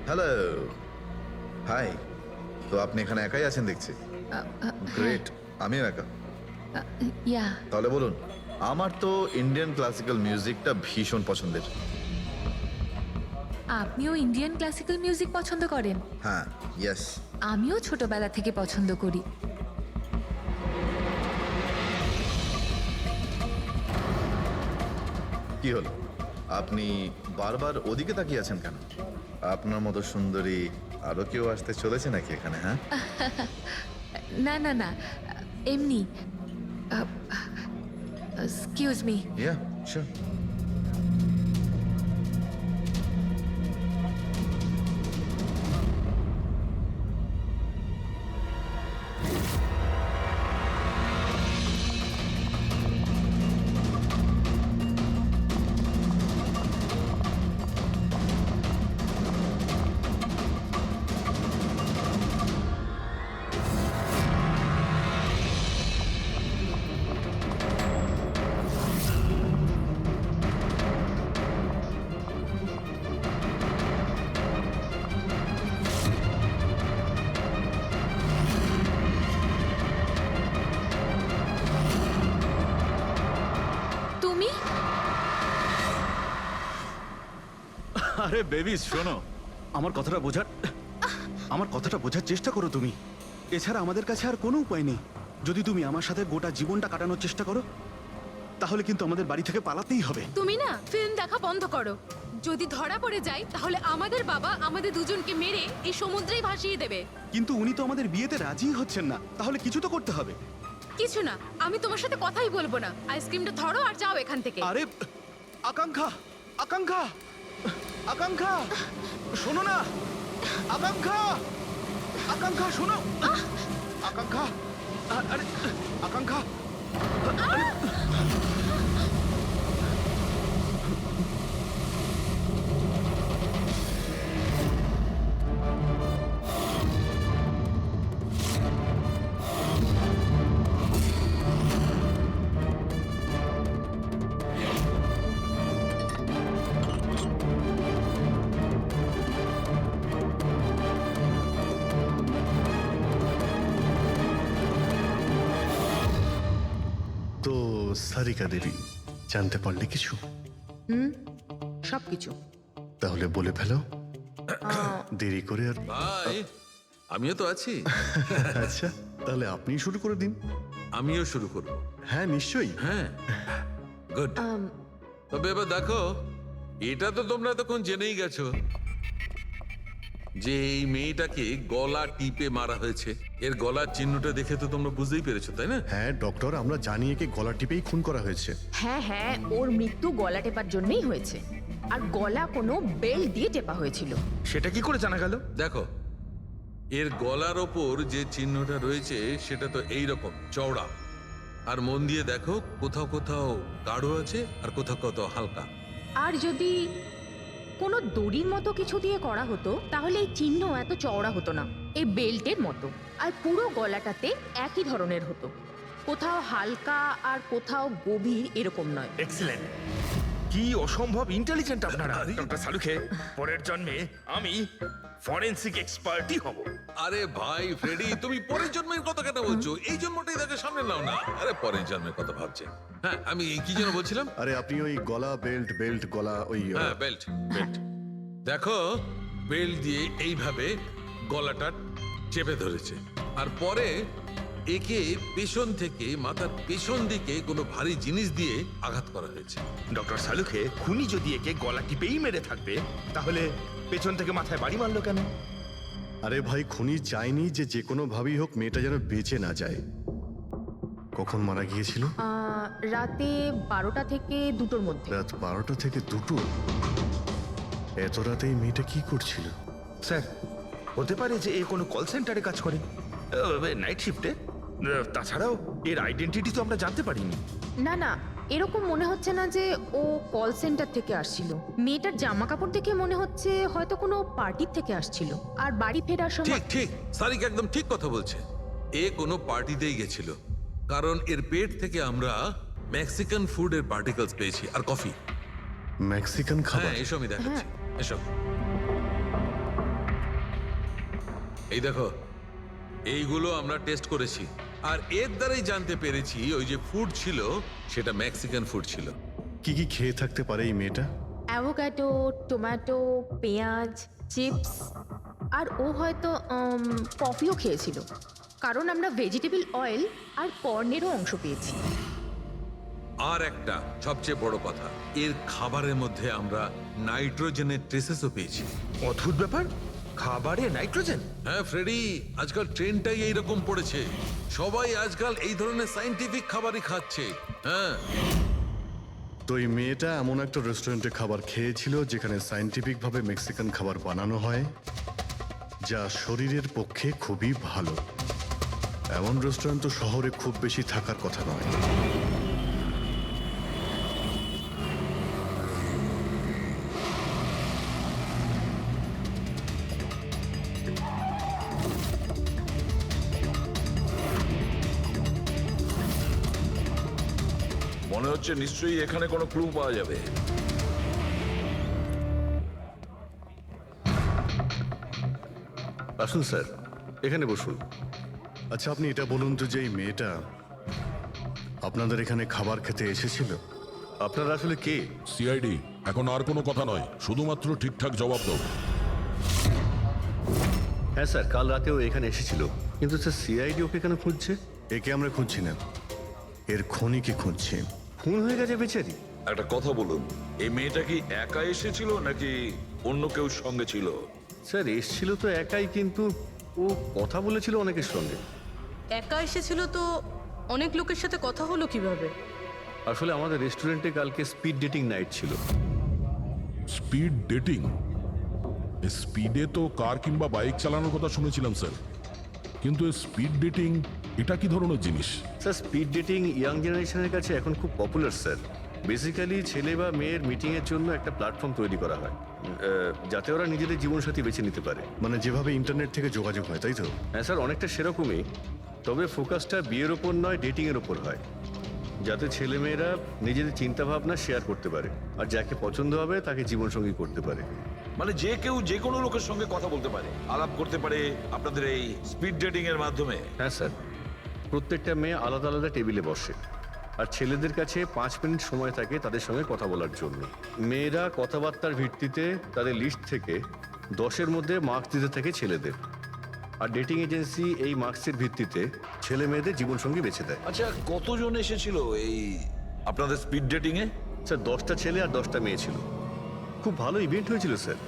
Hello, high. তো আপনি এখানে একাই আছেন দেখছি। গ্রেট, আমিও একা। ইয়া তাহলে বলুন, আমার তো ইন্ডিয়ান ক্লাসিক্যাল মিউজিকটা ভীষণ পছন্দের। আপনিও ইন্ডিয়ান ক্লাসিক্যাল মিউজিক পছন্দ করেন? হ্যাঁ, ইয়েস। আমিও ছোটবেলা থেকে পছন্দ করি। কি হলো, আপনি বারবার ওদিকে তাকিয়ে আছেন কেন? আপনার মতো সুন্দরী আরো কেউ আসতে চলেছে নাকি এখানে? হ্যাঁ, না না না, এমনি। Excuse me. Yeah sure. তুমি? আরে বেবি শোনো, আমার কথাটা বোঝার চেষ্টা করো তুমি। এছাড়া আমাদের কাছে আর কোনো উপায় নেই। যদি তুমি আমার সাথে গোটা জীবনটা কাটানোর চেষ্টা করো, তাহলে কিন্তু আমাদের বাড়ি থেকে পালাতেই হবে। তুমি না ফিল্ম দেখা বন্ধ করো। যদি ধরা পড়ে যায় তাহলে আমাদের বাবা আমাদের দুজনকে মেরে এই সমুদ্রেই ভাসিয়ে দেবে। কিন্তু উনি তো আমাদের বিয়েতে রাজি হচ্ছেন না, তাহলে কিছু তো করতে হবে। কিছু না, আমি তোমার সাথে কথাই বলবো না। আইসক্রিমটা ধরো আর যাও এখান থেকে। আরে আকাঙ্ক্ষা, আকাঙ্ক্ষা, আকাঙ্ক্ষা, শোনো না। আকাঙ্ক্ষা, আকাঙ্ক্ষা শোনো। আকাঙ্ক্ষা, আরে আকাঙ্ক্ষা, আরে তো সারিকা দেবী, জানতে পারলে কিছু? সবকিছু। তাহলে বলে ফেলো, দেরি করে আর। ভাই, আমিও তো আছি। আচ্ছা, তাহলে আপনি শুরু করে দিন। আমিও শুরু করব। হ্যাঁ নিশ্চয়ই। হ্যাঁ, গুড। তবে এবার দেখো, এটা তো তোমরা তখন জেনেই গেছো যে এই মেয়েটাকে গলা টিপে মারা হয়েছে। এর গলার চিহ্নটা দেখে তো তোমরা বুঝতেই পেরেছো, তাই না? হ্যাঁ ডক্টর, আমরা জানি একে গলা টিপেই খুন করা হয়েছে। হ্যাঁ হ্যাঁ, ওর মৃত্যু গলা টেপার জন্যই হয়েছে। আর গলা কোনো বেল্ট দিয়ে টেপা হয়েছিল। সেটা কি করে জানা গেল? দেখো, এর গলার ওপর যে চিহ্নটা রয়েছে সেটা তো এইরকম চওড়া। আর মন দিয়ে দেখো, কোথাও কোথাও গাঢ় আছে আর কোথাও কোথাও হালকা। আর যদি কোনো দড়ির মতো কিছু দিয়ে করা হতো তাহলে এই চিহ্ন এত চওড়া হতো না, এই বেল্টের মতো। আর পুরো গলাটাতে একই ধরনের হতো, কোথাও হালকা আর কোথাও গভীর, এরকম নয়। এক্সিলেন্ট। কি অসম্ভব ইন্টেলিজেন্ট আপনারা। ডক্টর সালুখে, পরের জন্মে আমি ফরেনসিক এক্সপার্টই হব। আরে ভাই ফ্রেডি, তুমি পরের জন্মের কথা কেন বলছো? এই জন্মটাই তাকে সামনে নাও না। আরে পরের জন্মের কথা ভাবছে। হ্যাঁ, আমি কি যেন বলছিলাম? আরে আপনি ওই গলা বেল্ট, বেল্ট গলা ওই হ্যাঁ, বেল্ট, বেল্ট। দেখো, বেল্ট দিয়ে এইভাবে গলাটা চেপে ধরেছে। আর পরে একে পেছন থেকে মাথার পেছন দিকে কোনো ভারী জিনিস দিয়ে আঘাত করা হয়েছে। ডক্টর সালুখে, খুনি যদি একে গলা টিপেই মেরে থাকবে, তাহলে পেছন থেকে মাথায় বাড়ি মারলো কেন? আরে ভাই, খুনি চাইনি যে যে কোনো ভাবেই হোক মেয়েটা যেন বেঁচে না যায়। কখন মারা গিয়েছিল? রাতে 12টা থেকে 2টোর মধ্যে। রাত 12টা থেকে 2টো? এত রাতে এই মেয়েটা কি করছিল? স্যার, হতে পারে যে এ কোনো কল সেন্টারে কাজ করে, নাইট শিফটে। তাছাড়াও এর আইডেন্টিটি তো আমরা জানতে পারিনি। না না, এরকম মনে হচ্ছে না যে ও কল সেন্টার থেকে আসছিল। মেয়েটার জামা কাপড় দেখে মনে হচ্ছে হয়তো কোনো পার্টির থেকে আসছিল। আর বাড়ি ফেরার সময়। ঠিক ঠিক, সারিকা একদম ঠিক কথা বলছে। এ কোনো পার্টিতেই গেছিল, কারণ এর পেট থেকে আমরা মেক্সিকান ফুডের পার্টিকেলস পেয়েছি আর কফি। মেক্সিকান খাবার? হ্যাঁ, এসো আমি দেখাচ্ছি, এসো। এই দেখো, এইগুলো আমরা টেস্ট করেছি আর এর দ্বারাই জানতে পেরেছি ওই যে ফুড ছিল সেটা মেক্সিকান ফুড ছিল। কি কি খেয়ে থাকতে পারে এই মেয়েটা? অ্যাভোকাডো, টমেটো, পেঁয়াজ, চিপস, আর ও হয়তো কফিও খেয়েছিল, কারণ আমরা ভেজিটেবল অয়েল আর কর্নেরও অংশ পেয়েছি। আর একটা সবচেয়ে বড় কথা, এর খাবারের মধ্যে আমরা নাইট্রোজেনের ট্রেসেসও পেয়েছি। অদ্ভুত ব্যাপার, খাবারে নাইট্রোজেন। হ্যাঁ ফ্রেডি, আজকাল ট্রেন্ডটাই এইরকম পড়েছে, সবাই আজকাল এই ধরনের সায়েন্টিফিক খাবারই খাচ্ছে। হ্যাঁ, তো এই মেয়েটা এমন একটা রেস্টুরেন্টে খাবার খেয়েছিল যেখানে সায়েন্টিফিকভাবে মেক্সিকান খাবার বানানো হয়, যা শরীরের পক্ষে খুবই ভালো। এমন রেস্টুরেন্ট তো শহরে খুব বেশি থাকার কথা নয়। মনে হচ্ছে নিশ্চয়ই এখানে কোনো ক্লু পাওয়া যাবে। আসুন স্যার, এখানে বসুন। আচ্ছা, আপনি এটা বলুন তো যে এই মেয়েটা আপনাদের এখানে খাবার খেতে এসেছিল, আপনারা আসলে কে? সিআইডি, এখন আর কোনো কথা নয়, শুধুমাত্র ঠিকঠাক জবাব দাও। হ্যাঁ স্যার, কাল রাতেও এখানে এসেছিল, কিন্তু স্যার সিআইডি ওকে কেন খুঁজছে? একে আমরা খুঁজছি না, এর খুনিকে খুঁজছি। খুন হয়ে গেছে বেচারি। একটা কথা বলুন, এই মেয়েটা কি একা এসেছিল নাকি অন্য কেউ সঙ্গে ছিল? স্যার এসেছিল তো একাই, কিন্তু ও কথা বলেছিল অনেকের সঙ্গে। একা এসেছিল তো অনেক লোকের সাথে কথা হলো কিভাবে? আসলে আমাদের রেস্টুরেন্টে কালকে স্পিড ডেটিং নাইট ছিল। Speed dating? স্পিডে তো কার কিংবা বাইক চালানোর কথা শুনেছিলাম স্যার, কিন্তু স্পিড ডেটিং এটা কি ধরনের জিনিস? স্যার স্পিড ডেটিং ইয়াং জেনারেশনের কাছে এখন খুব পপুলার স্যার। বেসিক্যালি ছেলে বা মেয়ের মিটিংয়ের জন্য একটা প্ল্যাটফর্ম তৈরি করা হয়, যাতে ওরা নিজেদের জীবনসাথী বেছে নিতে পারে। মানে যেভাবে ইন্টারনেট থেকে যোগাযোগ হয়, তাই তো? হ্যাঁ স্যার, অনেকটা সেরকমই, তবে ফোকাসটা বিয়ের ওপর নয়, ডেটিংয়ের ওপর হয়, যাতে ছেলেমেয়েরা নিজেদের চিন্তাভাবনা শেয়ার করতে পারে আর যাকে পছন্দ হবে তাকে জীবনসঙ্গী করতে পারে। মানে যে কেউ যে কোনো লোকের সঙ্গে কথা বলতে পারে, আলাপ করতে পারে আপনাদের এই স্পিড ডেটিং এর মাধ্যমে? হ্যাঁ স্যার, প্রত্যেকটা মেয়ে আলাদা আলাদা টেবিলে বসে আর ছেলেদের কাছে 5 মিনিট সময় থাকে তাদের সঙ্গে কথা বলার জন্য। মেয়েরা কথাবার্তার ভিত্তিতে তাদের লিস্ট থেকে 10-এর মধ্যে মার্কস দিতে থাকে ছেলেদের, আর ডেটিং এজেন্সি এই মার্কসের ভিত্তিতে ছেলে মেয়েদের জীবনসঙ্গী বেছে দেয়। আচ্ছা, কতজন এসেছিল এই আপনাদের স্পিড ডেটিং এ? স্যার 10টা ছেলে আর 10টা মেয়ে ছিল। খুব ভালো ইভেন্ট হয়েছিল স্যার।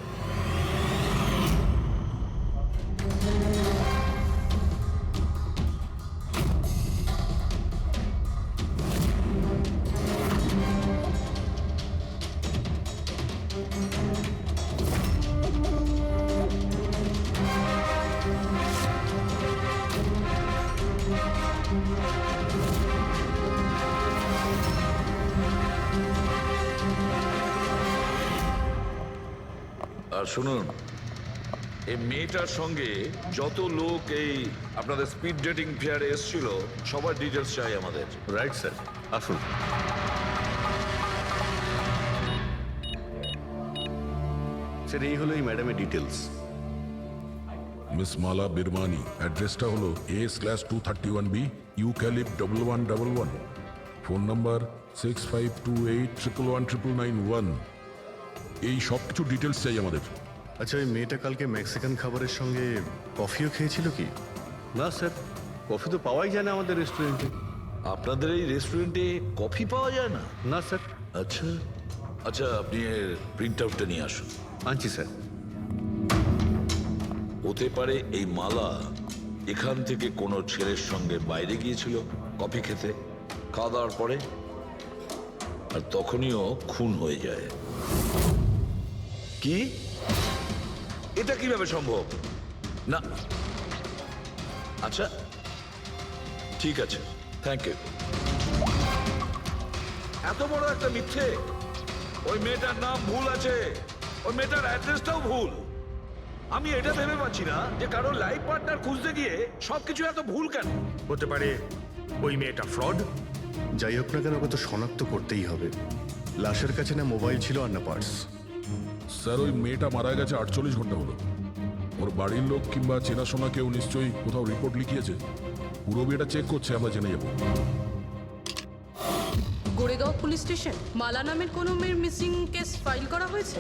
আর শুনুন, এই মেয়েটার সঙ্গে যত লোক এই আপনাদের স্পিড ডেটিং ফেয়ারে এসেছিল সবার ডিটেলস চাই আমাদের। রাইট স্যার, আসুন। স্যার এই হলো এই ম্যাডামের ডিটেলস। মিস মালা বিরমানি, অ্যাড্রেসটা হলো A/231B ইউক্যালিপ 1111, ফোন নাম্বার 6528119991। এই সব কিছু ডিটেলস চাই আমাদের। আচ্ছা, ওই মেয়েটা কালকে মেক্সিকান খাবারের সঙ্গে কফিও খেয়েছিল কি? না স্যার, কফি তো পাওয়াই যায় না আমাদের রেস্টুরেন্টে। আপনাদের এই রেস্টুরেন্টে কফি পাওয়া যায় না? না স্যার। আচ্ছা আচ্ছা, আপনি এর প্রিন্ট আউটটা নিয়ে আসুন। আনছি স্যার। হতে পারে এই মালা এখান থেকে কোনো ছেলের সঙ্গে বাইরে গিয়েছিল কফি খেতে, খাওয়া দাওয়ার পরে, আর তখনই ও খুন হয়ে যায়। কি? এটা কিভাবে সম্ভব? না, আচ্ছা ঠিক আছে, থ্যাংক ইউ। এত বড় একটা মিথ্যে! ওই মেয়েটার নাম ভুল আছে, ওই মেয়েটার অ্যাড্রেসটাও ভুল। আমি এটা ভেবে পাচ্ছি না যে কারো লাইফ পার্টনার খুঁজতে গিয়ে সবকিছু এত ভুল কেন হতে পারে। ওই মেয়েটা ফ্রড। যাই হোক না কেন, ওকে তো শনাক্ত করতেই হবে। লাশের কাছে না মোবাইল ছিল আর না পার্স। স্যার, ওই মেয়েটা মারা গেছে 48 ঘন্টা হলো। ওর বাড়ির লোক কিংবা চেনাশোনা কেউ নিশ্চয়ই কোথাও রিপোর্ট লিখিয়েছে। পুরো বিয়েটা চেক করছে, আমরা জেনে যাবো। গোরেগাঁও পুলিশ স্টেশন মালা নামের কোনো মেয়ের মিসিং কেস ফাইল করা হয়েছে?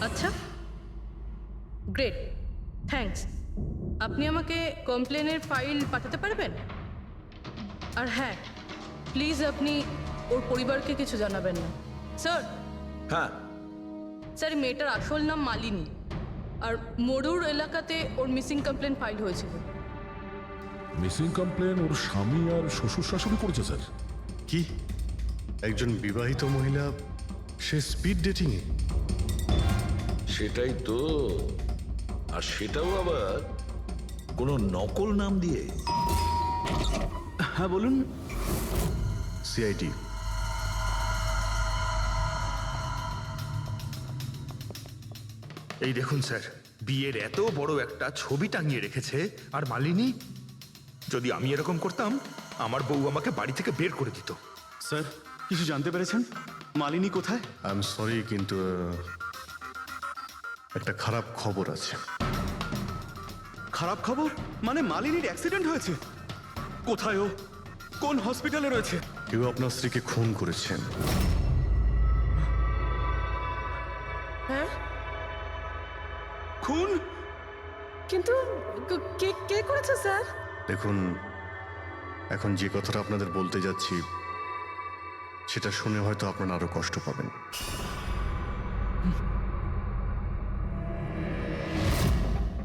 আচ্ছা, গ্রেট, থ্যাঙ্কস। আপনি আমাকে কমপ্লেনের ফাইল পাঠাতে পারবেন? আর হ্যাঁ, প্লিজ আপনি ওর পরিবারকে কিছু জানাবেন না। স্যার, হ্যাঁ, স্যার এই মেয়েটার আসল নাম মালিনী, আর মরুর এলাকাতে ওর মিসিং কমপ্লেন ফাইল হয়েছিল। মিসিং কমপ্লেন ওর স্বামী আর শ্বশুর শাশুড়ি করেছে স্যার। কি একজন বিবাহিত মহিলা, সে স্পিড ডেটিং এ? সেটাই তো। আর সেটাও আবার কোনো নকল নাম দিয়ে। হ্যাঁ বলুন। সিআইডি। এই দেখুন স্যার, বিয়ের এত বড় একটা ছবি টাঙিয়ে রেখেছে। আর মালিনী, যদি আমি এরকম করতাম আমার বউ আমাকে বাড়ি থেকে বের করে দিত। স্যার, কিছু জানতে পেরেছেন? মালিনী কোথায়? আই এম সরি, কিন্তু একটা খারাপ খবর আছে। খারাপ খবর? মানে মালিনীর অ্যাক্সিডেন্ট হয়েছে? কোথায় ও? কোন হসপিটালে রয়েছে? কেউ আপনার স্ত্রীকে খুন করেছেন। হ্যাঁ, খুন? কিন্তু কে কে করেছে স্যার? দেখুন, এখন যে কথাটা আপনাদের বলতে যাচ্ছি সেটা শুনে হয়তো আপনারা আরো কষ্ট পাবেন।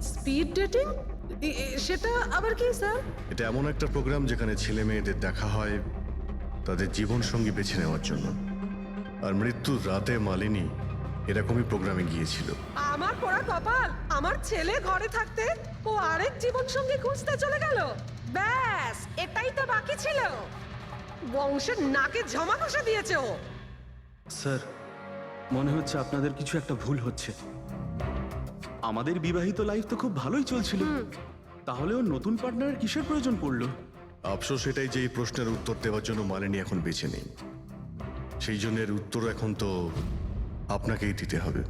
Speed dating? সেটা আবার কি স্যার? এটা এমন একটা প্রোগ্রাম যেখানে ছেলে মেয়েদের দেখা হয় তাদের জীবন সঙ্গী বেছে নেওয়ার জন্য। আর মৃত্যুর রাতে মালিনী এরকমই প্রোগ্রামে গিয়েছিল। আমার পোড়া কপাল, আমার ছেলে ঘরে থাকতে ও আরেক জীবন সঙ্গী খুঁজতে চলে গেল। ব্যাস, এটাই তো বাকি ছিল। বংশের নাকে ঝমা কষা দিয়েছে ও। স্যার, মনে হচ্ছে আপনাদের কিছু একটা ভুল হচ্ছে। আমাদের বিবাহিত লাইফ তো খুব ভালোই চলছিল, তাহলে ওর নতুন পার্টনারের কিসের প্রয়োজন পড়লো? আফসোস এটাই যে এই প্রশ্নের উত্তর দেওয়ার জন্য মালিনী এখন বেঁচে নেই। সেই জন্য এর উত্তর এখন তো আপনাকেই দিতে হবে।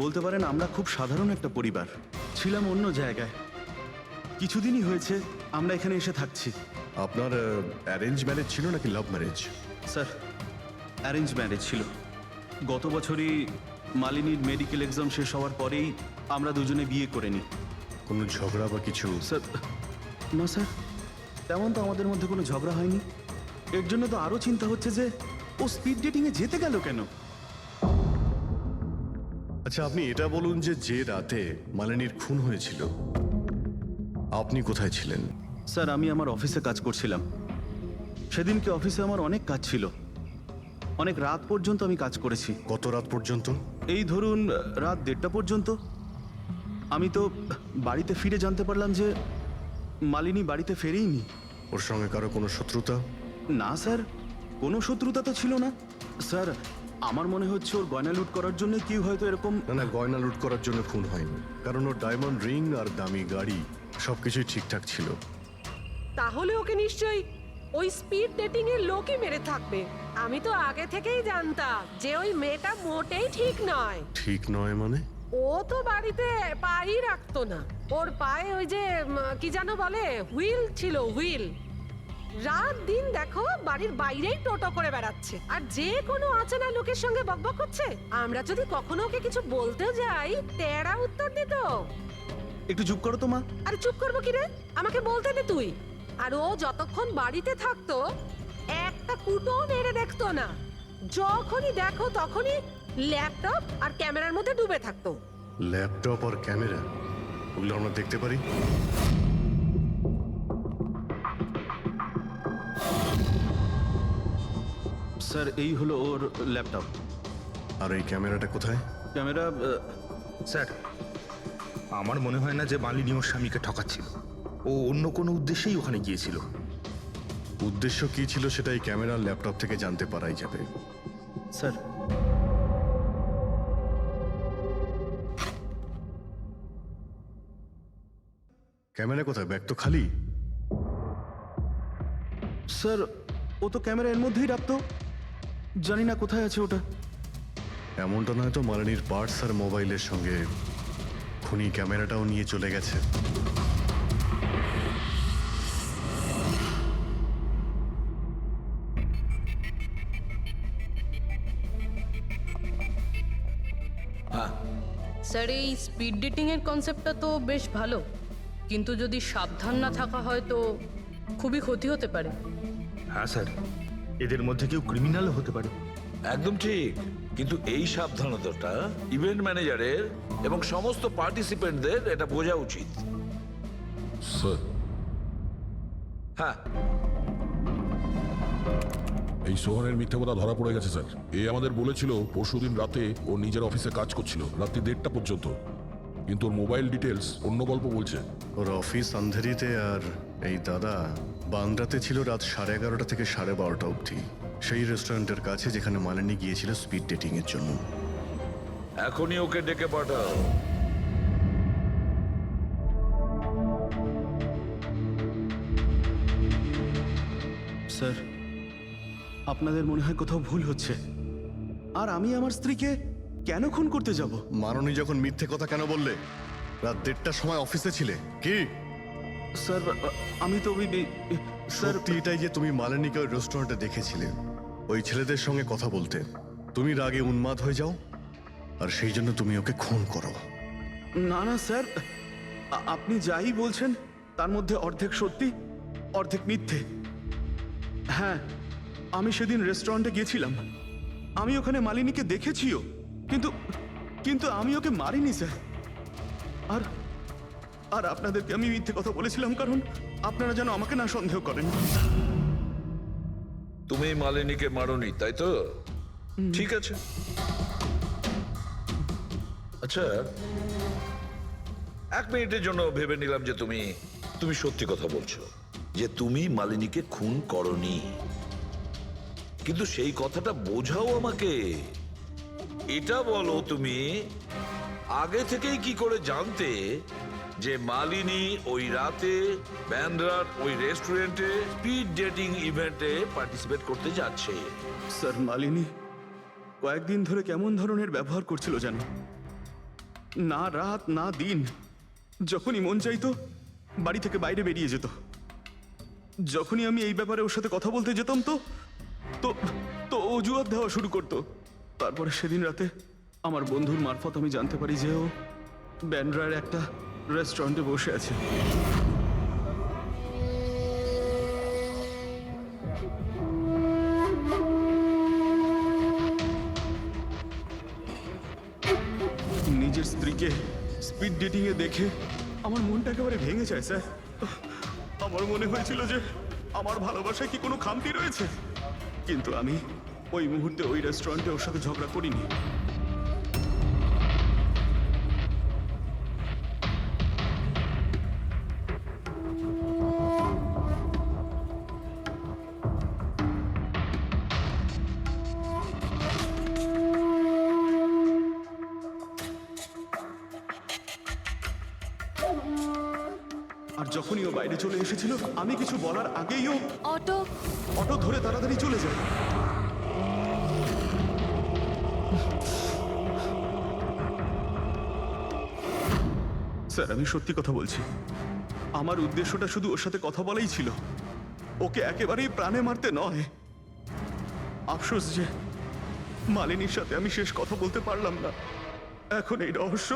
বলতে পারেন আমরা খুব সাধারণ একটা পরিবার, ছিলাম অন্য জায়গায়। কিছুদিনই হয়েছে আমরা এখানে এসে থাকছি। আপনার অ্যারেঞ্জ ম্যারেজ ছিল নাকি love marriage? Sir, arrange marriage ছিল। গত বছরই মালিনীর মেডিকেল এক্সাম শেষ হওয়ার পরেই আমরা দুজনে বিয়ে করে নিই। কোনো ঝগড়া বা কিছু? স্যার, না স্যার, তেমন তো আমাদের মধ্যে কোনো ঝগড়া হয়নি। এর জন্য তো আরও চিন্তা হচ্ছে যে ও স্পিড ডেটিংয়ে যেতে গেল কেন। আচ্ছা, আপনি এটা বলুন যে যে রাতে মালিনীর খুন হয়েছিল আপনি কোথায় ছিলেন? স্যার, আমি আমার অফিসে কাজ করছিলাম। সেদিনকে অফিসে আমার অনেক কাজ ছিল, অনেক রাত পর্যন্ত আমি কাজ করেছি। কত রাত পর্যন্ত? এই ধরুন রাত 1:30 পর্যন্ত। আমি তো বাড়িতে ফিরে জানতে পারলাম যে মালিনী বাড়িতে ফেরেইনি। ওর সঙ্গে কারো কোনো শত্রুতা? না স্যার, কোনো শত্রুতা তো ছিল না। স্যার, আমার মনে হচ্ছে ওর গয়না লুট করার জন্য কেউ হয়তো এরকম। না, গয়না লুট করার জন্য খুন হয়নি, কারণ ওর ডায়মন্ড রিং আর দামি গাড়ি সবকিছুই ঠিকঠাক ছিল। তাহলে ওকে নিশ্চয়ই ওই স্পিড ডেটিং এর লোকই মেরে থাকবে। আমি তো আগে থেকেই জানতাম যে ওই মেয়েটা মোটেই ঠিক নয়। ঠিক নয় মানে? ও তো বাড়িতে পাই রাখতো না। ওর পায়ে ওই যে কি জানো বলে, হুইল ছিল, হুইল। রাত দিন দেখো বাড়ির বাইরেই টোটো করে বেড়াচ্ছে, আর যে কোনো অচেনা লোকের সঙ্গে বকবক করছে। আমরা যদি কখনো ওকে কিছু বলতেও যাই, তেড়া উত্তর দিত। একটু চুপ করো তো মা। আরে চুপ করবো কি রে, আমাকে বলতে দে তুই। আর ও যতক্ষণ বাড়িতে থাকতো একটা কুটো মেরে দেখতো না। যখনই দেখো তখনই ল্যাপটপ আর ক্যামেরার মধ্যে ডুবে থাকতো। ল্যাপটপ আর ক্যামেরা, ওগুলো আমরা দেখতে পারি? স্যার, এই হলো ওর ল্যাপটপ। আর এই ক্যামেরাটা কোথায়? ক্যামেরা? স্যার, আমার মনে হয় না যে মালিনী ওর স্বামীকে ঠকাচ্ছিল। ও অন্য কোনো উদ্দেশ্যেই ওখানে গিয়েছিল। উদ্দেশ্য কি ছিল সেটা এই ক্যামেরার ল্যাপটপ থেকে জানতে পারাই যাবে। স্যার, ক্যামেরা কোথায়? ব্যাগ তো খালি। স্যার ও তো ক্যামেরা এর মধ্যেই রাখতো, জানি না কোথায় আছে ওটা। এমনটা নয় তো মালিনীর পার্টস আর মোবাইলের সঙ্গে খুনি ক্যামেরাটাও নিয়ে চলে গেছে? স্যার এই স্পিড ডেটিং এর কনসেপ্টটা তো বেশ ভালো, কিন্তু যদি সাবধান না থাকা হয় তো খুবই ক্ষতি হতে পারে। হ্যাঁ স্যার, এদের মধ্যে কেউ ক্রিমিনালও হতে পারে। একদম ঠিক, কিন্তু এই সাবধানতাটা ইভেন্ট ম্যানেজারের এবং সমস্ত পার্টিসিপেন্টদের এটা বোঝা উচিত। স্যার, হ্যাঁ, এই সোহানের মিথ্যে কথা ধরা পড়ে গেছে স্যার। এ আমাদের বলেছিল পরশুদিন রাতে ও নিজের অফিসে কাজ করছিল রাত্রি 1:30 পর্যন্ত, কিন্তু ওর মোবাইল ডিটেলস অন্য গল্প বলছে। ওর অফিস আন্ধেরিতে আর এই দাদা বান্দ্রাতে ছিল রাত 11:30 থেকে 12:30 অবধি, সেই রেস্টুরেন্টের কাছে যেখানে মালিনী গিয়েছিল স্পিড ডেটিং এর জন্য। এখনই ওকে ডেকে পাঠাও। স্যার, আপনাদের মনে হয় কোথাও ভুল হচ্ছে। আর আমি আমার স্ত্রীকে কেন খুন করতে যাব? মাননী যখন মিথ্যে কথা কেন বললে? রাত 1:30টার সময় অফিসে ছিলে কি? স্যার আমি তো স্যার সত্যি এটাই যে তুমি মালিনীকে ওই রেস্টুরেন্টে দেখেছিলে ওই ছেলেদের সঙ্গে কথা বলতে। তুমি রাগে উন্মাদ হয়ে যাও আর সেই জন্য তুমি ওকে খুন করো। না না স্যার, আপনি যাই বলছেন তার মধ্যে অর্ধেক সত্যি অর্ধেক মিথ্যে। হ্যাঁ, আমি সেদিন রেস্টুরেন্টে গিয়েছিলাম, আমি ওখানে মালিনীকে দেখেছিও, কিন্তু কিন্তু আমি ওকে মারিনি স্যার। আর আর আপনাদেরকে আমি মিথ্যে কথা বলেছিলাম কারণ আপনারা যেন আমাকে না সন্দেহ করেন। তুমি মালিনীকে মারোনি, তাই তো? ঠিক আছে। আচ্ছা, 1 মিনিটের জন্য ভেবে নিলাম যে তুমি সত্যি কথা বলছো, যে তুমি মালিনীকে খুন করনি, কিন্তু সেই কথাটা বোঝাও আমাকে। এটা বলো, তুমি আগে থেকেই কি করে জানতে যে মালিনী ওই রাতে ব্যান্ড্রার ওই রেস্টুরেন্টে স্পিড ডেটিং ইভেন্টে পার্টিসিপেট করতে যাচ্ছে? স্যার, মালিনী কয়েকদিন ধরে কেমন ধরনের ব্যবহার করছিল জানো? না রাত না দিন, যখনই মন চাইতো বাড়ি থেকে বাইরে বেরিয়ে যেত। যখনই আমি এই ব্যাপারে ওর সাথে কথা বলতে যেতাম তো তো তো অজুহাত দেওয়া শুরু করতো। তারপরে সেদিন রাতে আমার বন্ধুর মারফত আমি জানতে পারি যে ও ব্যান্ড্রার একটা রেস্টুরেন্টে বসে আছে। নিজের স্ত্রীকে স্পিড ডেটিং এ দেখে আমার মনটা একেবারে ভেঙে যায় স্যার। আমার মনে হয়েছিল যে আমার ভালোবাসায় কি কোনো খামতি রয়েছে, কিন্তু আমি ওই মুহূর্তে ওই রেস্টুরেন্টে ওর সাথে ঝগড়া করিনি। আর যখনই ও বাইরে চলে এসেছিল আমি কিছু বলার আগেই ও অটো ধরে তাড়াতাড়ি চলে যায়। স্যার, আমি সত্যি কথা বলছি, আমার উদ্দেশ্যটা শুধু ওর সাথে কথা বলাই ছিল, ওকে একেবারেই প্রাণে মারতে নয়। আফসোস যে মালিনীর সাথে আমি শেষ কথা বলতে পারলাম না। এখন এই রহস্য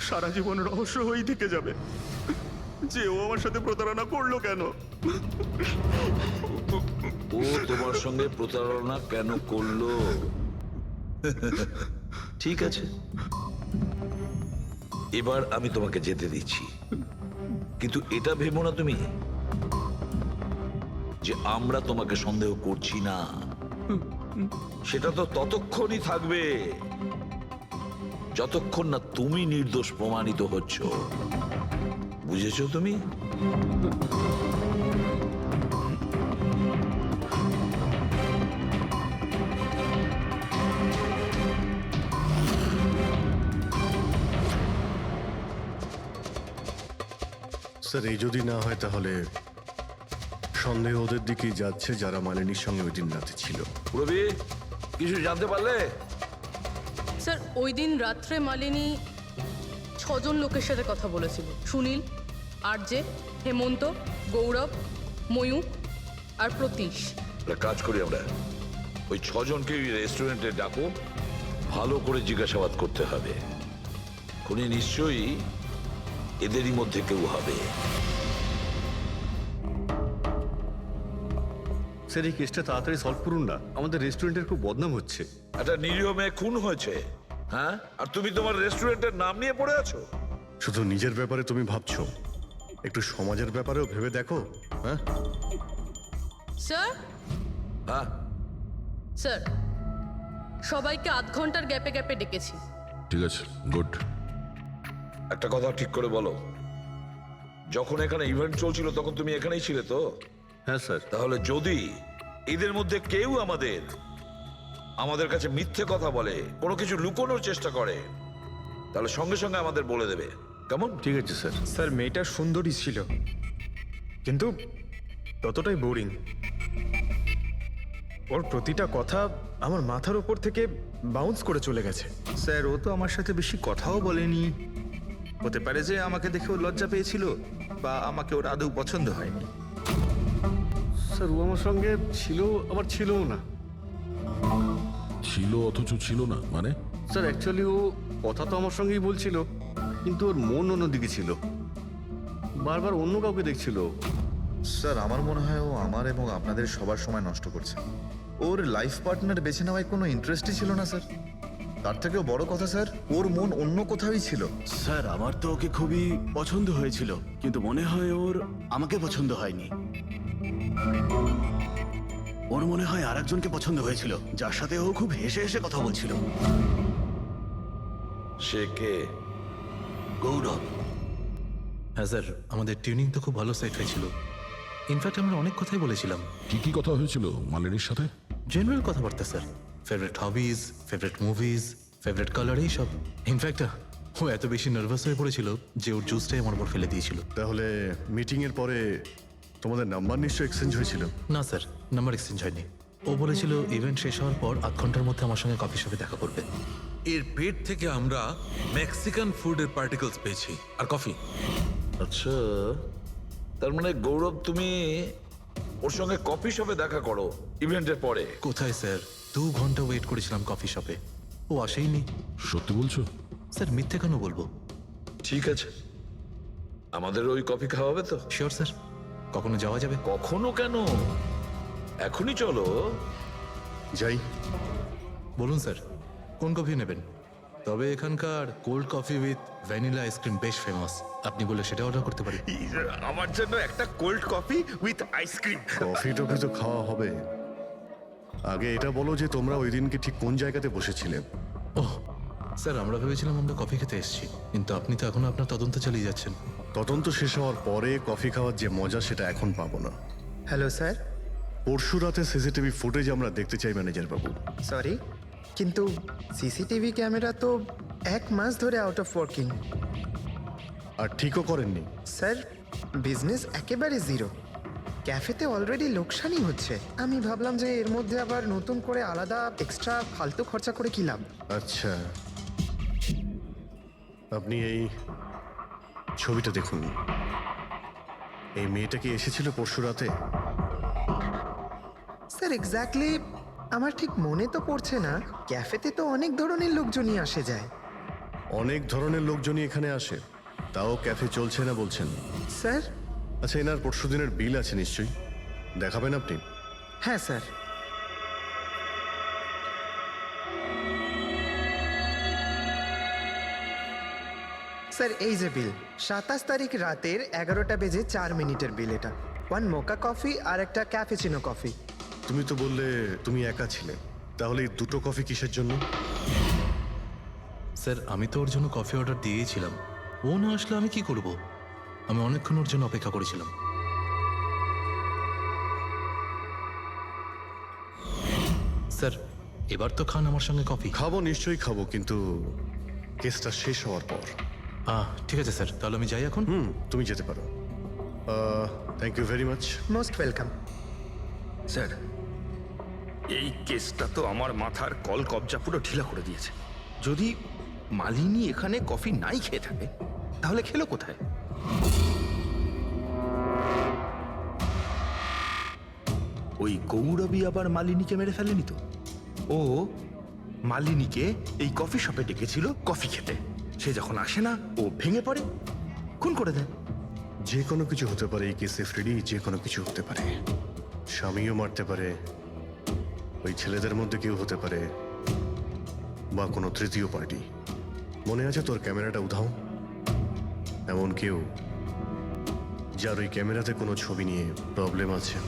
সারা জীবন রহস্য হয়েই থেকে যাবে যে ও আমার সাথে প্রতারণা করলো কেন। ও তোমার সঙ্গে প্রতারণা কেন করলো? ঠিক আছে, এবার আমি তোমাকে যেতে দিচ্ছি, কিন্তু এটা ভেবো না তুমি যে আমরা তোমাকে সন্দেহ করছি না। সেটা তো ততক্ষণই থাকবে যতক্ষণ না তুমি নির্দোষ প্রমাণিত হচ্ছ। বুঝেছো তুমি? স্যার, এই যদি না হয় তাহলে সন্দেহ ওদের দিকেই যাচ্ছে যারা মালিনীর সঙ্গে ওই দিন রাতে ছিল। রবি কিছু জানতে পারলে? স্যার ওই দিন রাত্রে মালিনী 6 জন লোকের সাথে কথা বলেছিল। সুনীল, আরজে, হেমন্ত, গৌরব, ময়ূক আর প্রতীশ। একটা কাজ করি আমরা, ওই 6 জনকে রেস্টুরেন্টে ডাকো, ভালো করে জিজ্ঞাসাবাদ করতে হবে। খুনি নিশ্চয়ই এদেরই মধ্যে কেউ হবে। স্যার এই কেসটা তাড়াতাড়ি সলভ করুন না, আমাদের রেস্টুরেন্টের খুব বদনাম হচ্ছে। একটা নিরীহ মেয়ে খুন হয়েছে, হ্যাঁ, আর তুমি তোমার রেস্টুরেন্টের নাম নিয়ে পড়ে আছো। শুধু নিজের ব্যাপারে তুমি ভাবছো, একটু সমাজের ব্যাপারেও ভেবে দেখো। হ্যাঁ স্যার, হ্যাঁ, স্যার সবাইকে আধ ঘন্টার গ্যাপে গ্যাপে ডেকেছি। ঠিক আছে, গুড। একটা কথা ঠিক করে বলো, যখন এখানে ইভেন্ট চলছিল তখন তুমি এখানেই ছিলে তো? হ্যাঁ স্যার। তাহলে যদি এদের মধ্যে কেউ আমাদের কাছে মিথ্যে কথা বলে, কোনো কিছু লুকোনোর চেষ্টা করে, তাহলে সঙ্গে সঙ্গে আমাদের বলে দেবে, কেমন? ঠিক আছে স্যার। স্যার মেয়েটা সুন্দরী ছিল, কিন্তু ততটাই বোরিং। ওর প্রতিটা কথা আমার মাথার উপর থেকে বাউন্স করে চলে গেছে। স্যার ও তো আমার সাথে বেশি কথাও বলেনি। হতে পারে যে আমাকে দেখে ও লজ্জা পেয়েছিল, বা আমাকে ওর আদৌ পছন্দ হয়নি। স্যার ও আমার সঙ্গে ছিল, আবার ছিলও না। ছিল অথচ ছিল না মানে? স্যার অ্যাকচুয়ালি ও কথা তো আমার সঙ্গেই বলছিল, কিন্তু ওর মন অন্যদিকে ছিল, বারবার অন্য কাউকে দেখছিল। স্যার আমার মনে হয় ও আমার এবং আপনাদের সবার সময় নষ্ট করছে। ওর লাইফ পার্টনার বেছে নেওয়ায় কোনো ইন্টারেস্টই ছিল না স্যার। তার থেকেও বড় কথা স্যার, ওর মন অন্য কোথাওই ছিল। স্যার আমার তো ওকে খুবই পছন্দ হয়েছিল, কিন্তু মনে হয় ওর আমাকে পছন্দ হয়নি। ওর মনে হয় আরেকজনকে পছন্দ হয়েছিল, যার সাথে ও খুব হেসে হেসে কথা বলছিল। সে কে? গৌরব। হ্যাঁ স্যার, আমাদের টিউনিং তো খুব ভালো সেট হয়েছিল। ইনফ্যাক্ট আমরা অনেক কথাই বলেছিলাম। কি কি কথা হয়েছিল মালিনীর সাথে? জেনারেল কথাবার্তা sir, favourite hobbies, favourite movies, favourite colour, এইসব। ইনফ্যাক্ট ও এত বেশি নার্ভাস হয়ে পড়েছিল যে ওর জুসটাই আমার উপর ফেলে দিয়েছিল। তাহলে মিটিং এর পরে তোমাদের নাম্বার নিশ্চয়ই এক্সচেঞ্জ হয়েছিল? না স্যার, নাম্বার এক্সচেঞ্জ হয়নি। ও বলেছিল ইভেন্ট শেষ হওয়ার পর 8 ঘন্টার মধ্যে আমার সঙ্গে কফি শপে দেখা করবে। এর পেট থেকে আমরা মেক্সিকান ফুডের পার্টিকেলস পেয়েছি, আর কফি। আচ্ছা, তার মানে গৌরব তুমি ওর সঙ্গে কফি শপে দেখা করো ইভেন্টের পরে? কোথায় স্যার, 2 ঘন্টা ওয়েট করেছিলাম কফি শপে, ও আসেইনি। সত্যি বলছো? স্যার মিথ্যে কেন বলবো? ঠিক আছে, আমাদের ওই কফি খাওয়াবে তো? শিওর স্যার, কখনো যাওয়া যাবে? কখনো কেন, এখনই চলো। যাই। বলুন স্যার, কোন কফি নেবেন? তবে এখানকার cold coffee with vanilla ice cream বেশ ফেমাস, আপনি বলে সেটা অর্ডার করতে পারি। আমার জন্য একটা cold coffee with ice cream. Coffee toffee তো খাওয়া হবে, আগে এটা বলো যে তোমরা ওই দিনকে ঠিক কোন জায়গাতে বসেছিলে? ওহ স্যার, আমরা ভেবেছিলাম আমরা কফি খেতে এসেছি, কিন্তু আপনি তো এখনো আপনার তদন্ত চালিয়ে যাচ্ছেন। তদন্ত শেষ হওয়ার পরে কফি খাওয়ার যে মজা সেটা এখন পাবো না। Hello sir. পরশু রাতে সিসিটিভি ফুটেজ আমরা দেখতে চাই ম্যানেজার বাবু। সরি, কিন্তু সিসিটিভি ক্যামেরা তো 1 মাস ধরে আউট অফ ওয়ার্কিং। আর ঠিকও করেননি? স্যার বিজনেস একেবারে জিরো, ক্যাফেতে অলরেডি লোকসানই হচ্ছে। আমি ভাবলাম যে এর মধ্যে আবার নতুন করে আলাদা এক্সট্রা ফালতু খরচা করে কি লাভ। আচ্ছা, আপনি এই ছবিটা দেখুন। এই মেয়েটা কি এসেছিল পরশু রাতে? স্যার এক্স্যাক্টলি আমার ঠিক মনে তো পড়ছে না। ক্যাফেতে তো অনেক ধরনের লোকজনই আসে যায়। অনেক ধরনের লোকজনই এখানে আসে, তাও ক্যাফে চলছে না বলছেন? স্যার আচ্ছা, এনার পরশু দিনের বিল আছে নিশ্চয়ই, দেখাবেন আপনি? হ্যাঁ স্যার। স্যার এই যে বিল, 27 তারিখ রাতের 11টা বেজে 4 মিনিটের বিল এটা। 1 মোকা কফি আর একটা ক্যাফেচিনো কফি। তুমি তো বললে তুমি একা ছিলে, তাহলে এই দুটো কফি কিসের জন্য? স্যার আমি তো ওর জন্য কফি অর্ডার দিয়েছিলাম, ও না আসলে আমি কি করব? আমি অনেকক্ষণ ওর জন্য অপেক্ষা করেছিলাম। স্যার এবার তো খান আমার সঙ্গে কফি। খাবো, নিশ্চয়ই খাবো, কিন্তু কেসটা শেষ হওয়ার পর। ঠিক আছে স্যার, তাহলে আমি যাই এখন। তুমি যেতে পারো। Thank you very much. Most welcome. Sir, এই কেসটা তো আমার মাথার কল কবজা পুরো ঢিলা করে দিয়েছে। যদি মালিনী এখানে কফি নাই খেয়ে থাকে তাহলে খেলো কোথায়? ওই গৌরবী আবার মালিনীকে মেরে ফেলেনি তো? ও মালিনীকে এই কফি শপে ডেকেছিল কফি খেতে, সে যখন আসে না ও ভেঙে পড়ে, খুন করে দেয়। যে কোনো কিছু হতে পারে এই কেসে ফ্রেডি, যে কোনো কিছু হতে পারে। স্বামীও মারতে পারে, ওই ছেলেদের মধ্যে কেউ হতে পারে, বা কোনো তৃতীয় পার্টি। মনে আছে তোর ক্যামেরাটা উধাও? এমন কেউ যার ওই ক্যামেরাতে কোনো ছবি নিয়ে প্রবলেম আছে।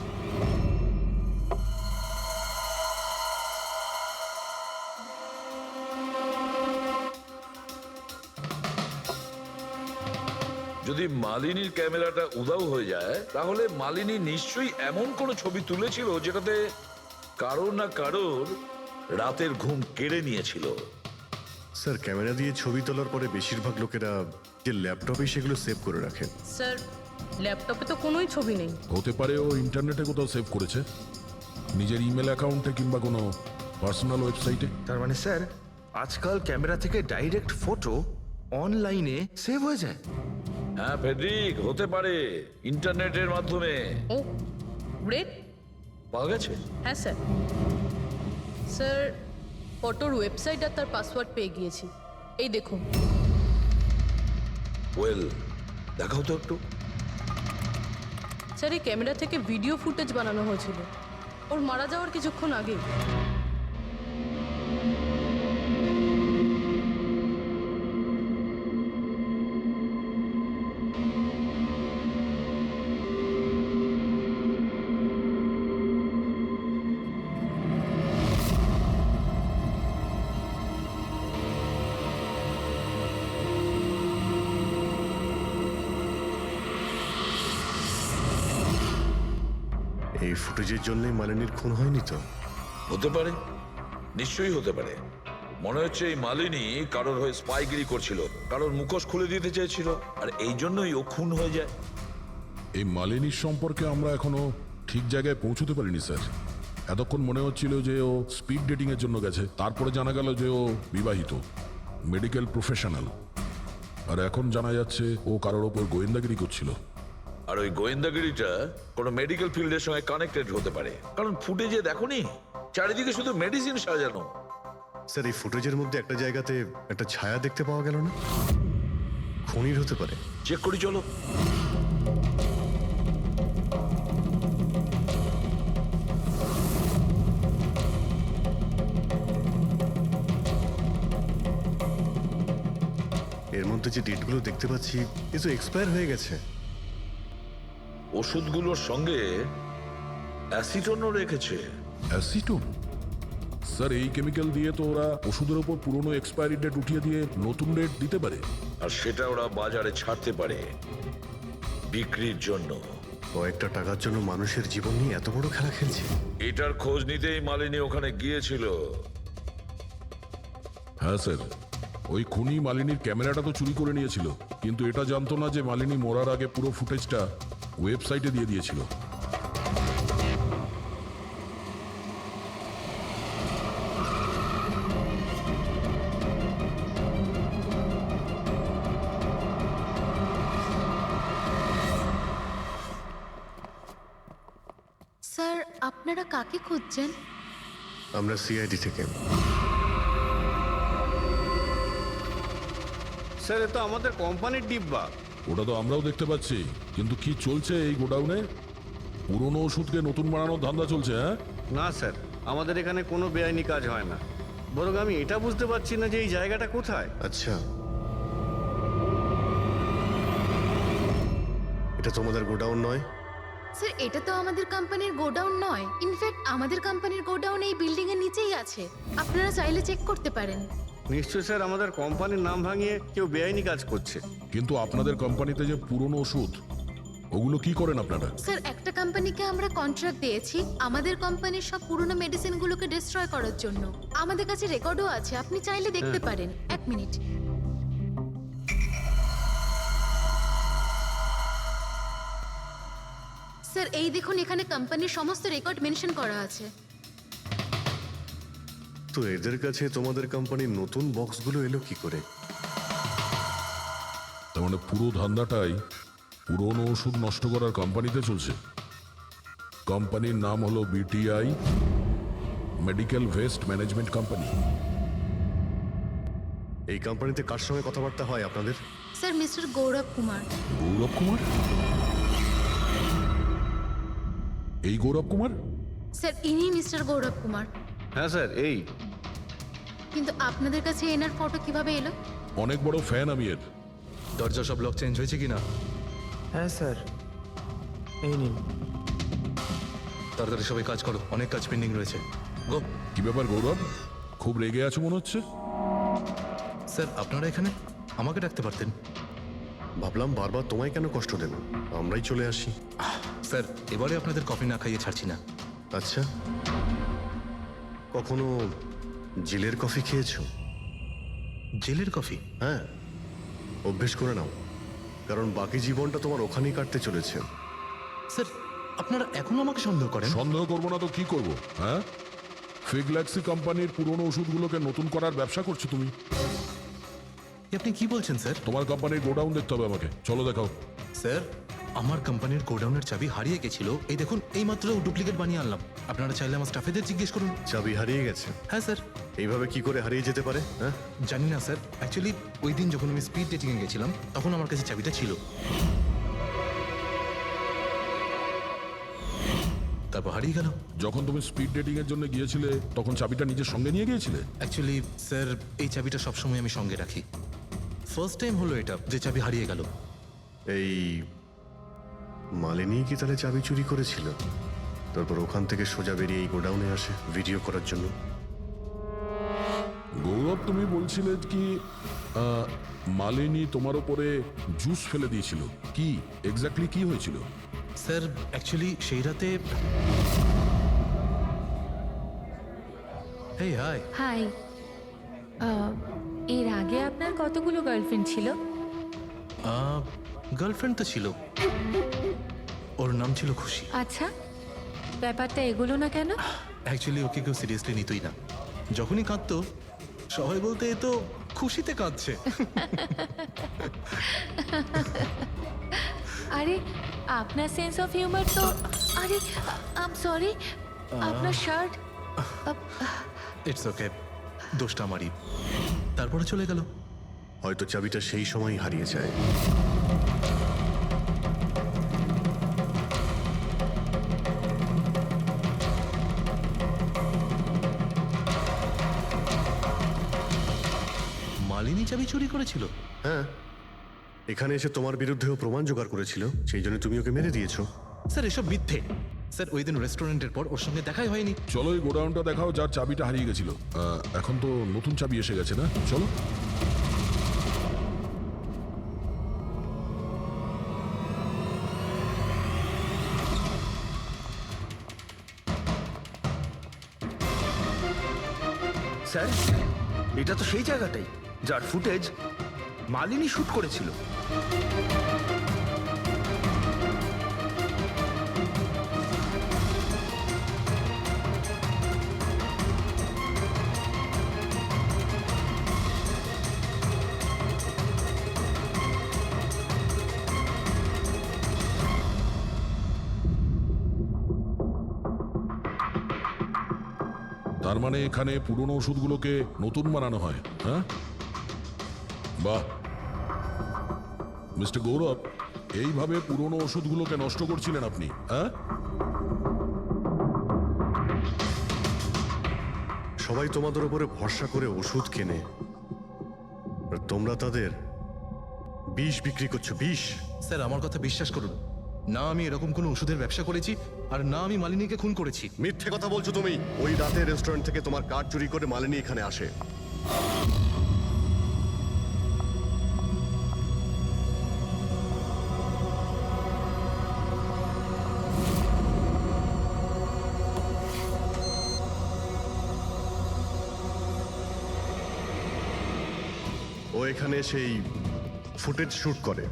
যদি মালিনীর ক্যামেরাটা উধাও হয়ে যায় তাহলে মালিনী নিশ্চয়ই এমন কোনো ছবি তুলেছিল যেটাতে কারোর না কারোর রাতের ঘুম কেড়ে নিয়েছিল। স্যার, ক্যামেরা দিয়ে ছবি তোলার পরে বেশিরভাগ লোকেরা যে ল্যাপটপে সেগুলো সেভ করে রাখেন। স্যার, ল্যাপটপে তো কোনোই ছবি নেই। হতে পারে ও ইন্টারনেটে কোথাও সেভ করেছে, নিজের ইমেল অ্যাকাউন্টে কিংবা কোনো পার্সোনাল ওয়েবসাইটে। তার মানে স্যার, আজকাল ক্যামেরা থেকে ডাইরেক্ট ফটো অনলাইনে সেভ হয়ে যায়। হ্যাঁ ফেডরিক, হতে পারে ইন্টারনেটের মাধ্যমে। ও গ্রেট। পাওয়া গেছে? হ্যাঁ স্যার। স্যার, ফটোর ওয়েবসাইট আর তার পাসওয়ার্ড পেয়ে গিয়েছি। এই দেখুন। ওয়েল, দেখাও তো একটু। স্যার, এই ক্যামেরা থেকে ভিডিও ফুটেজ বানানো হয়েছিল ওর মারা যাওয়ার কিছুক্ষণ আগে। এই ফুটেজের জন্যই মালিনীর খুন হয়নি তো? হতে পারে, নিশ্চয়ই হতে পারে। মনে হচ্ছে এই মালিনী কারোর হয়ে স্পাইগিরি করছিল, কারোর মুখোশ খুলে দিতে চেয়েছিল, আর এই জন্যই ও খুন হয়ে যায়। এই মালিনীর সম্পর্কে আমরা এখনো ঠিক জায়গায় পৌঁছতে পারিনি স্যার। এতক্ষণ মনে হচ্ছিল যে ও স্পিড ডেটিং এর জন্য গেছে, তারপরে জানা গেল যে ও বিবাহিত, মেডিকেল প্রফেশনাল, আর এখন জানা যাচ্ছে ও কারোর ওপর গোয়েন্দাগিরি করছিল। আর ওই গোয়েন্দাগিরিটা কোনো মেডিকেল ফিল্ডের সঙ্গে কানেক্টেড হতে পারে, কারণ ফুটেজে দেখোনি চারিদিকে শুধু মেডিসিন সাজানো। স্যার, এই ফুটেজের মধ্যে একটা জায়গাতে একটা ছায়া দেখতে পাওয়া গেল না? খুনির হতে পারে। চেক করি চলো। এর মধ্যে যে ডেটগুলো দেখতে পাচ্ছি এ তো এক্সপায়ার হয়ে গেছে। ওষুধগুলোর সঙ্গে অ্যাসিটনও রেখেছে। অ্যাসিটোন? স্যার, এই কেমিক্যাল দিয়ে তো ওরা ওষুধের ওপর পুরনো এক্সপায়ারি ডেট উঠিয়ে দিয়ে নতুন ডেট দিতে পারে, আর সেটা ওরা বাজারে ছাড়তে পারে বিক্রির জন্য। কয়েকটা টাকার জন্য মানুষের জীবন নিয়ে এত বড় খেলা খেলছে। এটার খোঁজ নিতেই মালিনী ওখানে গিয়েছিল। হ্যাঁ স্যার, ওই খুনি মালিনীর ক্যামেরাটা তো চুরি করে নিয়েছিল, কিন্তু এটা জানতো না যে মালিনী মরার আগে পুরো ফুটেজটা ওয়েবসাইটে দিয়ে দিয়েছিল। স্যার, আপনারা কাকে খুঁজছেন? আমরা সিআইডি থেকে। স্যার, এ তো আমাদের কোম্পানির ডিব্বা। ওটা তো আমরাও দেখতে পাচ্ছি, কিন্তু কি চলছে এই গোডাউনে? পুরনো ওষুধকে নতুন বানানোর ধান্দা চলছে? হ্যাঁ না স্যার, আমাদের এখানে কোনো বেআইনি কাজ হয় না। বরং আমি এটা বুঝতে পারছি না যে এই জায়গাটা কোথায়। আচ্ছা, এটা তোমাদের গোডাউন নয়? স্যার, এটা তো আমাদের কোম্পানির গোডাউন নয়। ইনফ্যাক্ট আমাদের কোম্পানির গোডাউন এই বিল্ডিং এর নিচেই আছে। আপনারা চাইলে চেক করতে পারেন। নিশ্চয় স্যার, আমাদের কোম্পানির নাম ভাঙিয়ে কেউ বেআইনি কাজ করছে। কিন্তু আপনাদের কোম্পানিতে যে পুরনো ওষুধ, ওগুলো কি করেন আপনারা? স্যার, একটা কোম্পানিকে আমরা কন্ট্রাক্ট দিয়েছি আমাদের কোম্পানির সব পুরনো মেডিসিনগুলোকে ডিস্ট্রয় করার জন্য। আমাদের কাছে রেকর্ডও আছে, আপনি চাইলে দেখতে পারেন। এক মিনিট। স্যার এই দেখুন, এখানে কোম্পানির সমস্ত রেকর্ড মেনশন করা আছে। তো এদের কাছে তোমাদের কোম্পানির নতুন বক্সগুলো এলো কি করে? তার মানে পুরো ধান্দাটাই পুরনো ওষুধ নষ্ট করার কোম্পানিতে চলছে। কোম্পানির নাম হলো BTI medical waste management company. এই কোম্পানিতে কার সঙ্গে কথাবার্তা হয় আপনাদের? স্যার মিস্টার গৌরব কুমার। গৌরব কুমার? এই গৌরব কুমার? স্যার ইনি মিস্টার গৌরব কুমার। হ্যাঁ স্যার, এই কিন্তু আপনাদের কাছে এনার ফটো কিভাবে এলো? অনেক বড় ফ্যান আমি এর। দরজা সব লক চেঞ্জ হয়েছে কিনা? হ্যাঁ স্যার, এই নিন। তাড়াতাড়ি সবাই কাজ করো, অনেক কাজ পেন্ডিং রয়েছে। গো। কি ব্যাপার গৌরব, খুব রেগে আছো মনে হচ্ছে? স্যার আপনারা এখানে? আমাকে ডাকতে পারতেন। ভাবলাম বারবার তোমায় কেন কষ্ট দেব, আমরাই চলে আসি। স্যার এবারে আপনাদের কফি না খাইয়ে ছাড়ছি না। আচ্ছা, কখনো জেলের কফি খেয়েছো? জেলের কফি? হ্যাঁ, অভ্যেস করে নাও, কারণ বাকি জীবনটা তোমার ওখানেই কাটতে চলেছে। স্যার আপনারা এখনো আমাকে সন্দেহ করেন? সন্দেহ করবো না তো কি করবো? হ্যাঁ, ফিগল্যাক্সি কোম্পানির পুরনো ওষুধগুলোকে নতুন করার ব্যবসা করছো তুমি। আপনি কি বলছেন স্যার? তোমার কোম্পানির গোডাউন দেখতে হবে আমাকে, চলো দেখাও। স্যার আমার কোম্পানির গোডাউনের চাবি হারিয়ে গেছিল, এই দেখুন এইমাত্র ডুপ্লিকেট বানিয়ে আনলাম। আপনারা চাইলে আমার স্টাফেদের জিজ্ঞেস করুন। চাবি হারিয়ে গেছে? হ্যাঁ স্যার। এইভাবে কি করে হারিয়ে যেতে পারে? হ্যাঁ জানি না স্যার, অ্যাকচুয়ালি ওই দিন যখন আমি স্পিড ডেটিংয়ে গেছিলাম তখন আমার কাছে চাবিটা ছিল। তারপর হারিয়ে গেল। যখন তুমি স্পিড ডেটিং এর জন্য গিয়েছিলে তখন চাবিটা নিজের সঙ্গে নিয়ে গিয়েছিলে? অ্যাকচুয়ালি স্যার এই চাবিটা সবসময় আমি সঙ্গে রাখি। ফার্স্ট টাইম হলো এটা যে চাবি হারিয়ে গেল। এই মালিনী কি তাহলে চাবি চুরি করেছিল, তারপর ওখান থেকে সোজা বেরিয়ে এই গোডাউনে আসে ভিডিও করার জন্য? গৌরব, তুমি বলছিলে কি মালিনী তোমার উপরে জুস ফেলে দিয়েছিল? কি এক্স্যাক্টলি কি হয়েছিল? স্যার অ্যাকচুয়ালি সেই রাতে এই হাই হাই। এর আগে আপনার কতগুলো গার্লফ্রেন্ড ছিল? গার্লফ্রেন্ড তো ছিল, ওর নাম ছিল খুশি। আচ্ছা, ব্যাপারটা এগুলো না কেন? অ্যাকচুয়ালি ওকে কেউ সিরিয়াসলি নিতই না। যখনই কাঁদতো সবাই বলতে এ তো খুশিতে কাঁদছে। আরে আপনার সেন্স অফ হিউমার তো, আরে আই এম সরি, আপনার শার্ট। ইটস ওকে, দোষটা আমারই। তারপরে চলে গেল। হয়তো চাবিটা সেই সময় হারিয়ে যায়। মালিনী চাবি চুরি করেছিল? হ্যাঁ, এখানে এসে তোমার বিরুদ্ধেও প্রমাণ জোগাড় করেছিল, সেই জন্য তুমি ওকে মেরে দিয়েছো। স্যার এসব মিথ্যে। স্যার ওই দিন রেস্টুরেন্টের পর ওর সঙ্গে দেখাই হয়নি। চলো এই গোডাউনটা দেখাও যার চাবিটা হারিয়ে গেছিল। এখন তো নতুন চাবি এসে গেছে না? চলো। স্যার, এটা তো সেই জায়গাটাই যার ফুটেজ মালিনী শুট করেছিল। তার মানে এখানে পুরনো ওষুধগুলোকে নতুন বানানো হয়? হ্যাঁ, বাহ। মিস্টার গৌরব, এইভাবে পুরনো ওষুধগুলোকে নষ্ট করছিলেন আপনি? হ্যাঁ, সবাই তোমাদের উপরে ভরসা করে ওষুধ কেনে, আর তোমরা তাদের বিষ বিক্রি করছো। বিষ? স্যার আমার কথা বিশ্বাস করুন, না আমি এরকম কোনো ওষুধের ব্যবসা করেছি, আর না আমি মালিনীকে খুন করেছি। মিথ্যে কথা বলছো তুমি। ওই রাতে রেস্টুরেন্ট থেকে তোমার কার্ড চুরি করে মালিনী এখানে আসে। ও এখানে সেই ফুটেজ শুট করে।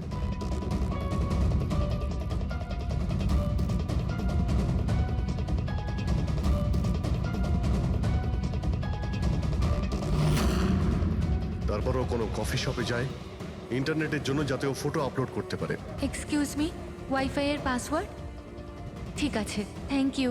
তারপর ও কোনো কফি শপে যায় ইন্টারনেটের জন্য, যাতে ও ফটো আপলোড করতে পারে। এক্সকিউজ মি, ওয়াইফাই এর পাসওয়ার্ড? ঠিক আছে, থ্যাংক ইউ।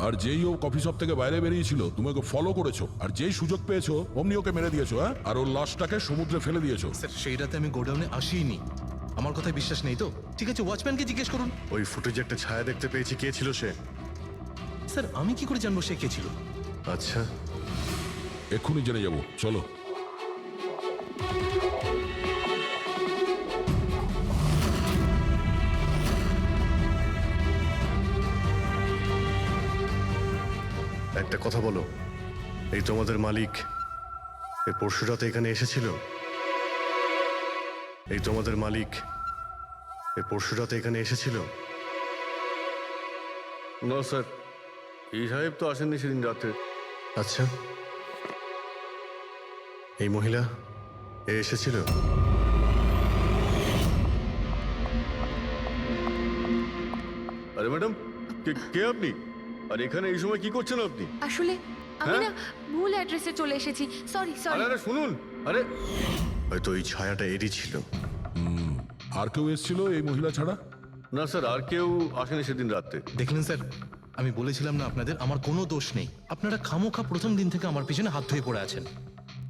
আর যেই ও কফি শপ থেকে বাইরে বেরিয়েছিল তুমি ওকে ফলো করেছো, আর যেই সুযোগ পেয়েছো অমনি ওকে মেরে দিয়েছো, হ্যাঁ? আর ওর লাশটাকে সমুদ্রে ফেলে দিয়েছো। স্যার সেই রাতে আমি গোডাউনে আসিনি, আমার কথায় বিশ্বাস নেই তো? ঠিক আছে, ওয়াচম্যানকে জিজ্ঞেস করুন। ওই ফুটেজে একটা ছায়া দেখতে পেয়েছি, কে ছিল সে? স্যার আমি কি করে জানবো সে কে ছিল? আচ্ছা, এক্ষুনি জেনে যাবো, চলো। একটা কথা বলো, এই তোমাদের মালিক এই পরশু রাতে এখানে এসেছিল? এই তোমাদের মালিক এই পরশু রাতে এখানে এসেছিল? না স্যার, এই সাহেব তো আসেননি সেদিন রাতে। আচ্ছা, এই মহিলা এ এসেছিল? আরে ম্যাডাম, কে আপনি? আর এখানে এই সময় কি করছেন আপনি? আসলে আমি না ভুল অ্যাড্রেসে চলে এসেছি, সরি সরি। আরে শুনুন, আরে হয়তো এই ছায়াটা এরই ছিল। আর কেউ এসেছিল এই মহিলা ছাড়া? না স্যার, আর কেউ আসেনি সেদিন রাতে। দেখলেন স্যার, আমি বলেছিলাম না আপনাদের আমার কোনো দোষ নেই। আপনারা খামোখা প্রথম দিন থেকে আমার পিছনে হাত ধুয়ে পড়ে আছেন।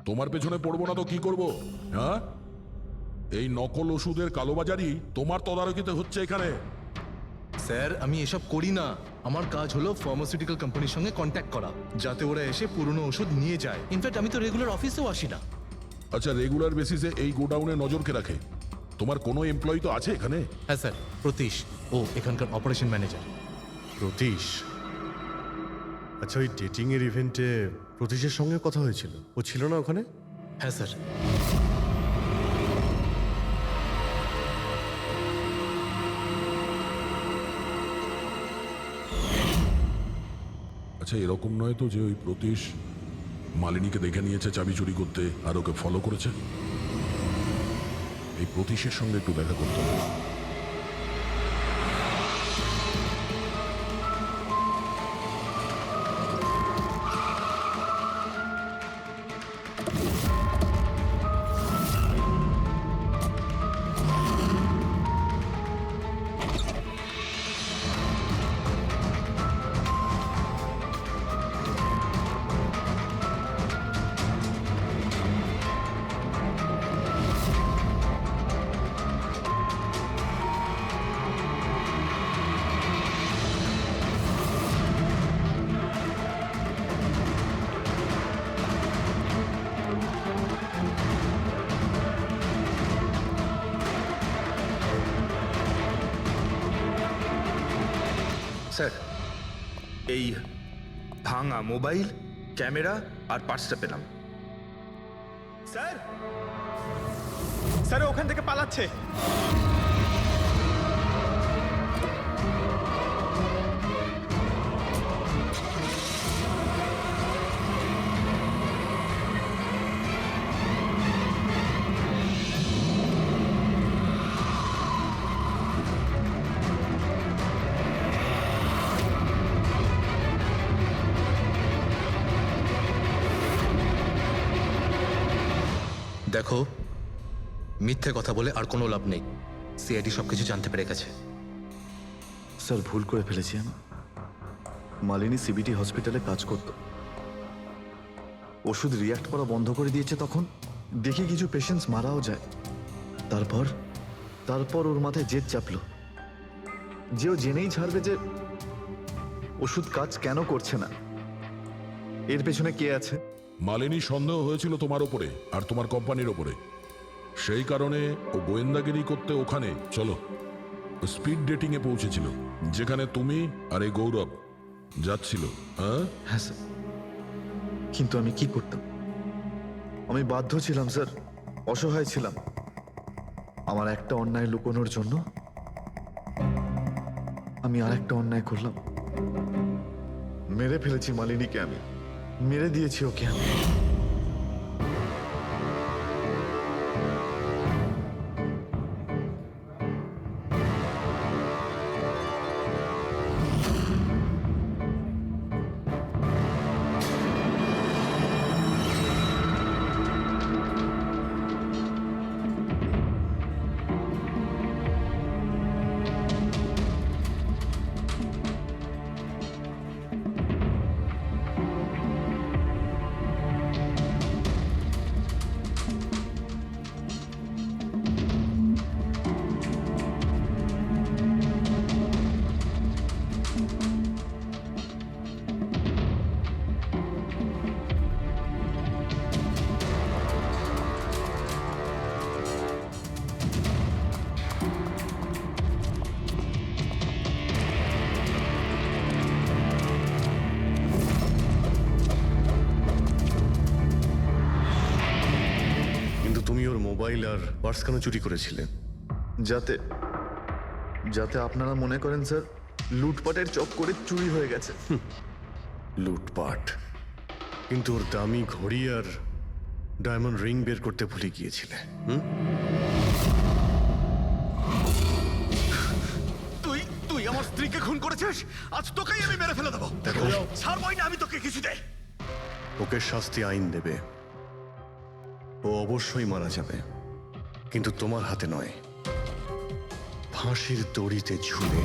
তোমার পেছনে পড়বো না তো কি করব, হ্যাঁ? এই নকল ওষুধের কালোবাজারি তোমার তদারকিতে হচ্ছে এখানে। স্যার আমি এসব করি না, আমার কাজ হলো ফার্মাসিউটিক্যাল কোম্পানির সঙ্গে কন্ট্যাক্ট করা, যাতে ওরা এসে পুরনো ওষুধ নিয়ে যায়। ইনফ্যাক্ট আমি তো রেগুলার অফিসেও আসি না। আচ্ছা, রেগুলার বেসিসে এই গোডাউনে নজর কে রাখে? তোমার কোনো এমপ্লয়ি তো আছে এখানে? হ্যাঁ স্যার, প্রতীশ, ও এখানকার অপারেশন ম্যানেজার। প্রতীশ? আচ্ছা, ওই ডেটিং এর ইভেন্টে প্রতীশের সঙ্গে কথা হয়েছিল, ও ছিল না ওখানে? হ্যাঁ স্যার। আচ্ছা, এরকম নয় তো যে ওই প্রতীশ মালিনীকে দেখে নিয়েছে চাবি চুরি করতে আর ওকে ফলো করেছে? এই প্রতীশের সঙ্গে একটু দেখা করতে হবে। স্যার, এই ভাঙা মোবাইল, ক্যামেরা আর পার্সটা পেলাম। স্যার, স্যার ওখান থেকে পালাচ্ছে। দেখো, মিথ্যে কথা বলে আর কোনো লাভ নেই। সিআইডি সবকিছু জানতে পেরে গেছে। স্যার, ভুল করে ফেলেছি আমি। মালিনী সিবিটি হসপিটালে কাজ করত, ওষুধ রিয়াক্ট করা বন্ধ করে দিয়েছে। তখন দেখি কিছু পেশেন্টস মারাও যায়। তারপর ওর মাথায় জেদ চাপলো যে ও জেনেই ছাড়বে যে ওষুধ কাজ কেন করছে না, এর পেছনে কে আছে। মালিনী সন্দেহ হয়েছিল তোমার ওপরে আর তোমার কোম্পানির ওপরে, সেই কারণে ও গোয়েন্দাগিরি করতে ওখানে চলো স্পিড ডেটিং এ পৌঁছেছিল, যেখানে তুমি আর এই গৌরব যাচ্ছিল। হ্যাঁ স্যার, কিন্তু আমি কি করতাম? আমি বাধ্য ছিলাম স্যার, অসহায় ছিলাম। আমার একটা অন্যায় লুকোনোর জন্য আমি আর একটা অন্যায় করলাম। মেরে ফেলেছি মালিনীকে, আমি মেরে দিয়েছি ওকে আমি। তুমি ওর মোবাইল আর পার্স কেন চুরি করেছিলে? যাতে যাতে আপনারা মনে করেন স্যার লুটপাটের চক্করে চুরি হয়ে গেছে। লুটপাট? কিন্তু ওর দামি ঘড়ি আর ডায়মন্ড রিং বের করতে ভুলে গিয়েছিলে। তুই আমার স্ত্রীকে খুন করেছিস, আজ তোকেই আমি মেরে ফেলে দেবো। দেখো, ছাড়বই না আমি তোকে কিছুতে। ওকে শাস্তি আইন দেবে, ও অবশ্যই মারা যাবে, কিন্তু তোমার হাতে নয়, ফাঁসির দড়িতে ঝুলে।